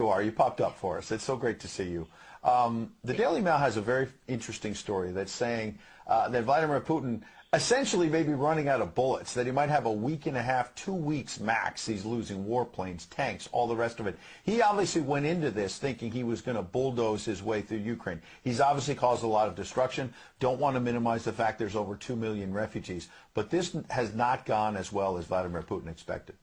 you are. You popped up for us. It's so great to see you. The Daily Mail has a very interesting story that's saying that Vladimir Putin essentially may be running out of bullets, that he might have a week and a half, 2 weeks max. He's losing warplanes, tanks, all the rest of it. He obviously went into this thinking he was going to bulldoze his way through Ukraine. He's obviously caused a lot of destruction. Don't want to minimize the fact there's over 2 million refugees. But this has not gone as well as Vladimir Putin expected.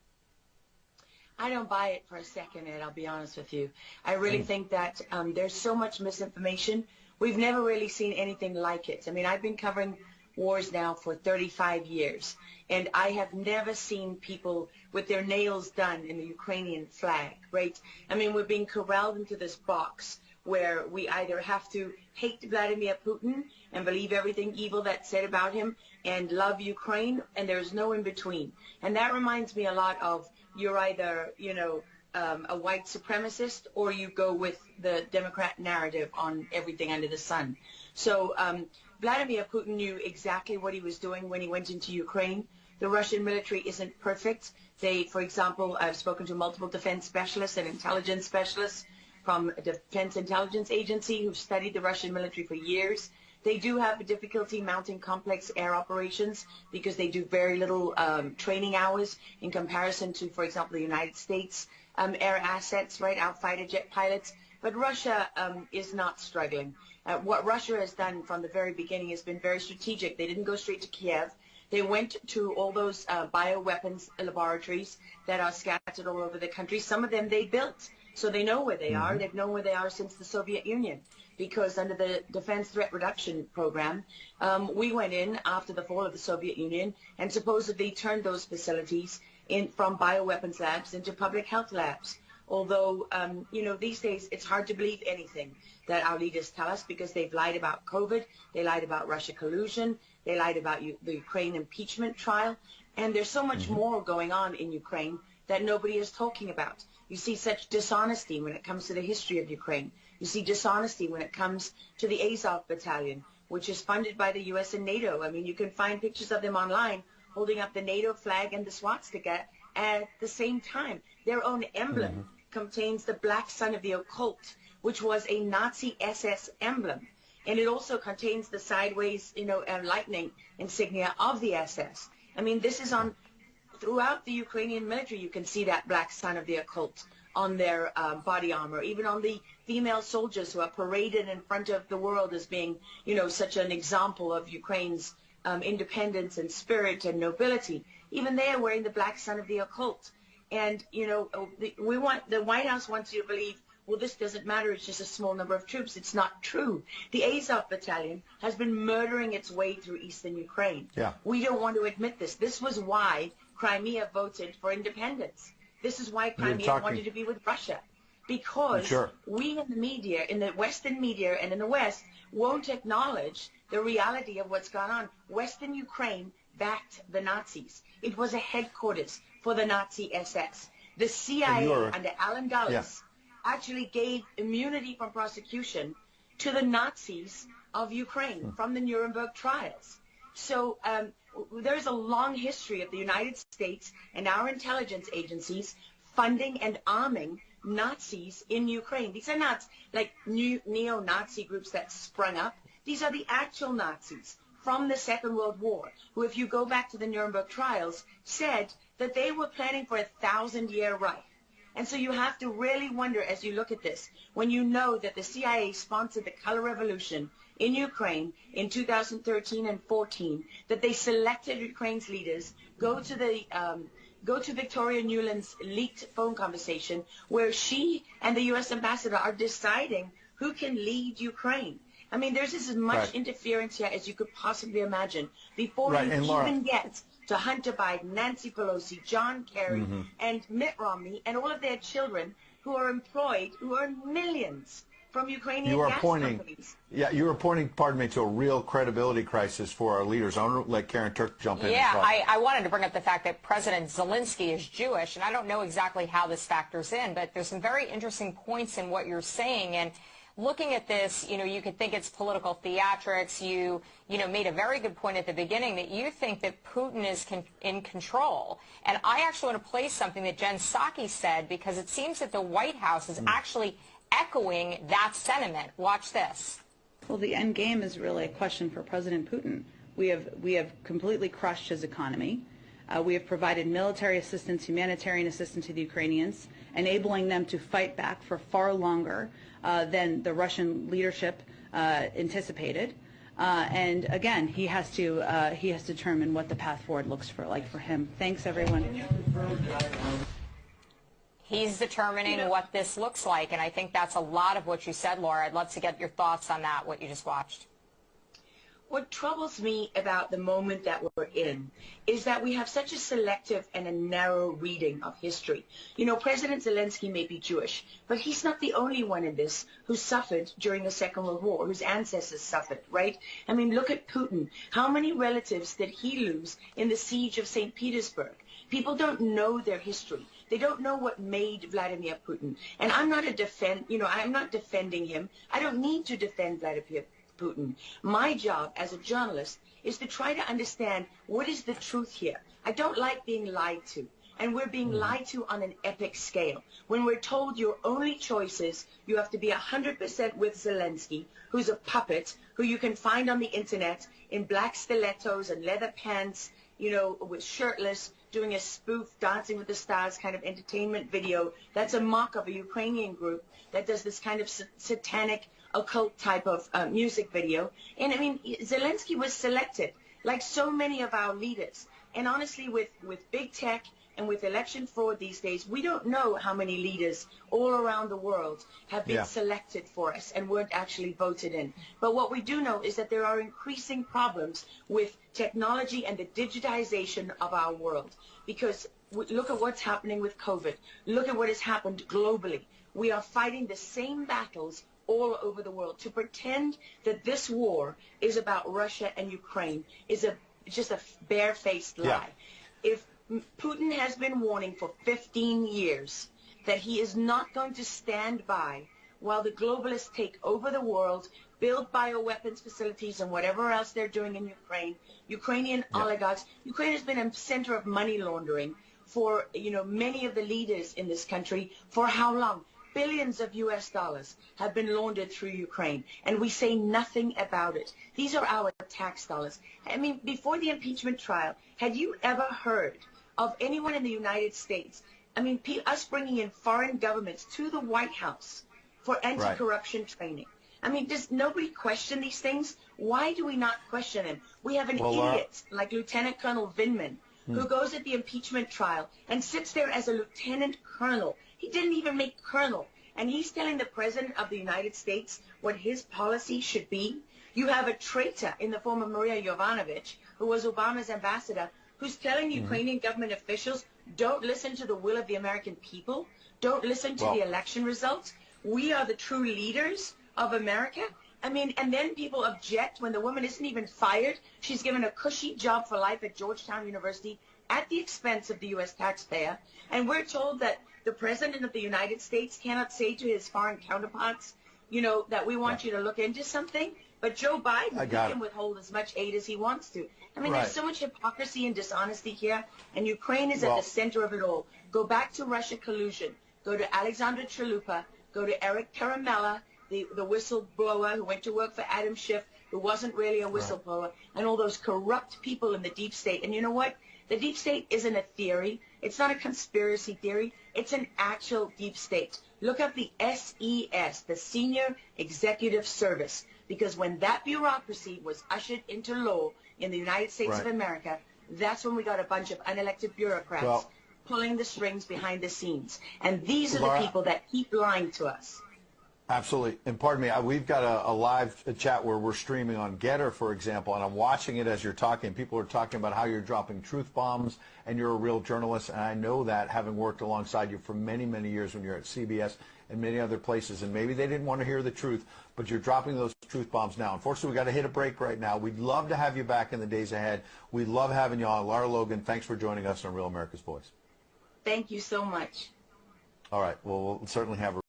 I don't buy it for a second, Ed, I'll be honest with you. I really think that there's so much misinformation. We've never really seen anything like it. I mean, I've been covering wars now for 35 years, and I have never seen people with their nails done in the Ukrainian flag, right? I mean, we're being corralled into this box where we either have to hate Vladimir Putin and believe everything evil that's said about him and love Ukraine, and there's no in between. And that reminds me a lot of you're either, a white supremacist or you go with the Democrat narrative on everything under the sun. So Vladimir Putin knew exactly what he was doing when he went into Ukraine. The Russian military isn't perfect. They, for example, I've spoken to multiple defense specialists and intelligence specialists from a Defense Intelligence Agency who've studied the Russian military for years. They do have a difficulty mounting complex air operations because they do very little training hours in comparison to, for example, the United States air assets, right, our fighter jet pilots. But Russia is not struggling. What Russia has done from the very beginning has been very strategic. They didn't go straight to Kiev. They went to all those bioweapons laboratories that are scattered all over the country. Some of them they built, so they know where they are. They've known where they are since the Soviet Union, because under the Defense Threat Reduction Program, we went in after the fall of the Soviet Union and supposedly turned those facilities from bioweapons labs into public health labs. Although, these days it's hard to believe anything that our leaders tell us because they've lied about COVID, they lied about Russia collusion, they lied about the Ukraine impeachment trial, and there's so much more going on in Ukraine that nobody is talking about. You see such dishonesty when it comes to the history of Ukraine. You see dishonesty when it comes to the Azov Battalion, which is funded by the U.S. and NATO. I mean, you can find pictures of them online holding up the NATO flag and the swastika at the same time. Their own emblem contains the black sun of the occult, which was a Nazi SS emblem. And it also contains the sideways, lightning insignia of the SS. I mean, this is on throughout the Ukrainian military. You can see that black sun of the occult on their body armor, even on the female soldiers who are paraded in front of the world as being, such an example of Ukraine's independence and spirit and nobility. Even they are wearing the black sun of the occult. And, the White House wants you to believe, well, this doesn't matter, it's just a small number of troops. It's not true. The Azov Battalion has been murdering its way through eastern Ukraine. Yeah. We don't want to admit this. This was why Crimea voted for independence. This is why Crimea wanted to be with Russia. Because we in the media, in the Western media and in the West, won't acknowledge the reality of what's gone on. Western Ukraine backed the Nazis. It was a headquarters for the Nazi SS. The CIA under Alan Dulles actually gave immunity from prosecution to the Nazis of Ukraine from the Nuremberg trials. So there's a long history of the United States and our intelligence agencies funding and arming Nazis in Ukraine. These are not like new neo-Nazi groups that sprung up. These are the actual Nazis from the Second World War, who, if you go back to the Nuremberg trials, said that they were planning for a 1,000-year Reich. And so you have to really wonder as you look at this, when you know that the CIA sponsored the color revolution in Ukraine in 2013 and 14, that they selected Ukraine's leaders, go to Victoria Nuland's leaked phone conversation where she and the U.S. ambassador are deciding who can lead Ukraine. I mean, there's as much interference here as you could possibly imagine before you even get to Hunter Biden, Nancy Pelosi, John Kerry, and Mitt Romney, and all of their children who are employed, who earn millions from Ukrainian gas companies. Yeah, you are pointing, pardon me, to a real credibility crisis for our leaders. I want to let Karen Turk jump in. Yeah, I wanted to bring up the fact that President Zelensky is Jewish, and I don't know exactly how this factors in, but there's some very interesting points in what you're saying. And looking at this, you could think it's political theatrics. You made a very good point at the beginning that you think that Putin is in control. And I actually want to play something that Jen Psaki said, because it seems that the White House is actually echoing that sentiment. Watch this. Well, the end game is really a question for President Putin. We have completely crushed his economy. We have provided military assistance, humanitarian assistance to the Ukrainians, enabling them to fight back for far longer than the Russian leadership anticipated. And again, he has to determine what the path forward looks like for him. Thanks, everyone. He's determining what this looks like, and I think that's a lot of what you said, Laura. I'd love to get your thoughts on that, what you just watched. What troubles me about the moment that we're in is that we have such a selective and a narrow reading of history. President Zelensky may be Jewish, but he's not the only one in this who suffered during the Second World War, whose ancestors suffered, right? I mean, look at Putin. How many relatives did he lose in the siege of St. Petersburg? People don't know their history. They don't know what made Vladimir Putin. And I'm not I'm not defending him. I don't need to defend Vladimir Putin. My job as a journalist is to try to understand what is the truth here. I don't like being lied to. And we're being lied to on an epic scale. When we're told your only choice is you have to be 100% with Zelensky, who's a puppet, who you can find on the internet in black stilettos and leather pants, with shirtless, doing a spoof Dancing with the Stars kind of entertainment video. That's a mock of a Ukrainian group that does this kind of satanic occult type of music video. And I mean, Zelensky was selected like so many of our leaders. And honestly, with big tech and with election fraud these days, we don't know how many leaders all around the world have been selected for us and weren't actually voted in. But what we do know is that there are increasing problems with technology and the digitization of our world. Because look at what's happening with COVID. Look at what has happened globally. We are fighting the same battles all over the world. To pretend that this war is about Russia and Ukraine is just a barefaced lie. If Putin has been warning for 15 years that he is not going to stand by while the globalists take over the world, build bioweapons facilities and whatever else they're doing in Ukraine, Ukrainian oligarchs. Ukraine has been a center of money laundering for many of the leaders in this country. For how long? Billions of US dollars have been laundered through Ukraine, and we say nothing about it. These are our tax dollars. I mean, before the impeachment trial, had you ever heard of anyone in the United States, I mean, us bringing in foreign governments to the White House for anti-corruption training? I mean, does nobody question these things? Why do we not question them? We have an idiot like Lieutenant Colonel Vindman who goes at the impeachment trial and sits there as a lieutenant colonel. He didn't even make colonel. And he's telling the President of the United States what his policy should be. You have a traitor in the form of Maria Yovanovitch, who was Obama's ambassador, who's telling Ukrainian government officials, don't listen to the will of the American people. Don't listen to the election results. We are the true leaders of America. I mean, and then people object when the woman isn't even fired. She's given a cushy job for life at Georgetown University at the expense of the U.S. taxpayer. And we're told that the President of the United States cannot say to his foreign counterparts, that we want you to look into something. But Joe Biden can withhold as much aid as he wants to. I mean, there's so much hypocrisy and dishonesty here, and Ukraine is at the center of it all. Go back to Russia collusion. Go to Alexander Chalupa. Go to Eric Karamella, the whistleblower who went to work for Adam Schiff, who wasn't really a whistleblower, and all those corrupt people in the deep state. And you know what? The deep state isn't a theory. It's not a conspiracy theory. It's an actual deep state. Look up the SES, the Senior Executive Service, because when that bureaucracy was ushered into law in the United States of America, that's when we got a bunch of unelected bureaucrats pulling the strings behind the scenes. And these are the people that keep lying to us. Absolutely. And pardon me, we've got a live chat where we're streaming on Getter, for example, and I'm watching it as you're talking. People are talking about how you're dropping truth bombs and you're a real journalist. And I know that, having worked alongside you for many, many years when you're at CBS and many other places. And maybe they didn't want to hear the truth, but you're dropping those truth bombs now. Unfortunately, we've got to hit a break right now. We'd love to have you back in the days ahead. We love having you on. Lara Logan, thanks for joining us on Real America's Voice. Thank you so much. All right. Well, we'll certainly have a